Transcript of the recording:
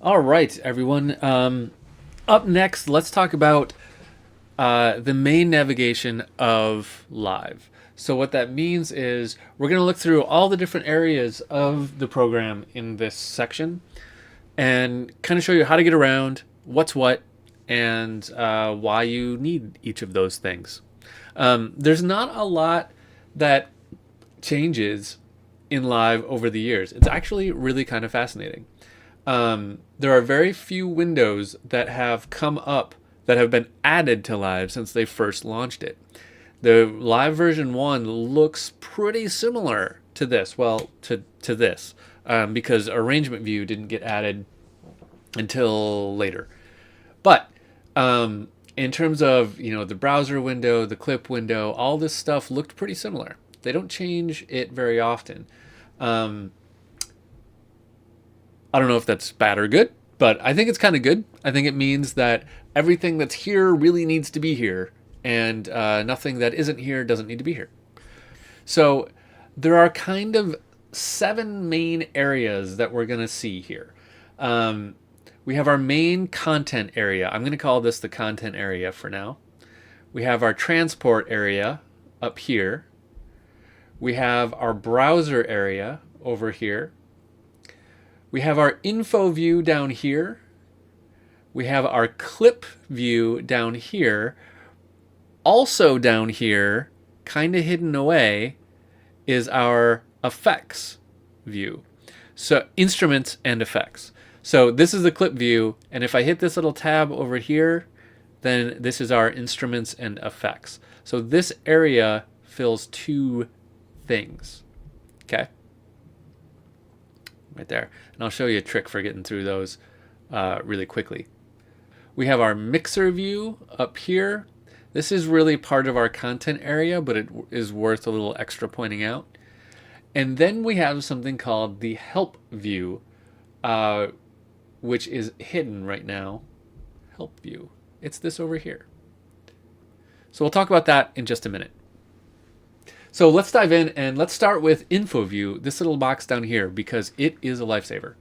All right, everyone. Up next, let's talk about the main navigation of Live. So what that means is we're going to look through all the different areas of the program in this section and kind of show you how to get around, what's what, and why you need each of those things. There's not a lot that changes in Live over the years. It's actually really kind of fascinating. There are very few windows that have come up that have been added to Live since they first launched it. The Live version 1 looks pretty similar to this, to this, because arrangement view didn't get added until later. But in terms of the browser window, the clip window, all this stuff looked pretty similar. They don't change it very often. I don't know if that's bad or good, but I think it's kind of good. I think it means that everything that's here really needs to be here, and nothing that isn't here doesn't need to be here. So there are kind of 7 main areas that we're going to see here. We have our main content area. I'm going to call this the content area for now. We have our transport area up here. We have our browser area over here. We have our info view down here. We have our clip view down here. Also down here, kind of hidden away, is our effects view. So instruments and effects. So this is the clip view, and if I hit this little tab over here, then this is our instruments and effects. So this area fills 2 things. Okay? Right there. And I'll show you a trick for getting through those really quickly. We have our mixer view up here. This is really part of our content area, but it is worth a little extra pointing out. And then we have something called the help view, which is hidden right now. Help view. It's this over here. So we'll talk about that in just a minute. So let's dive in and let's start with info view, this little box down here, because it is a lifesaver.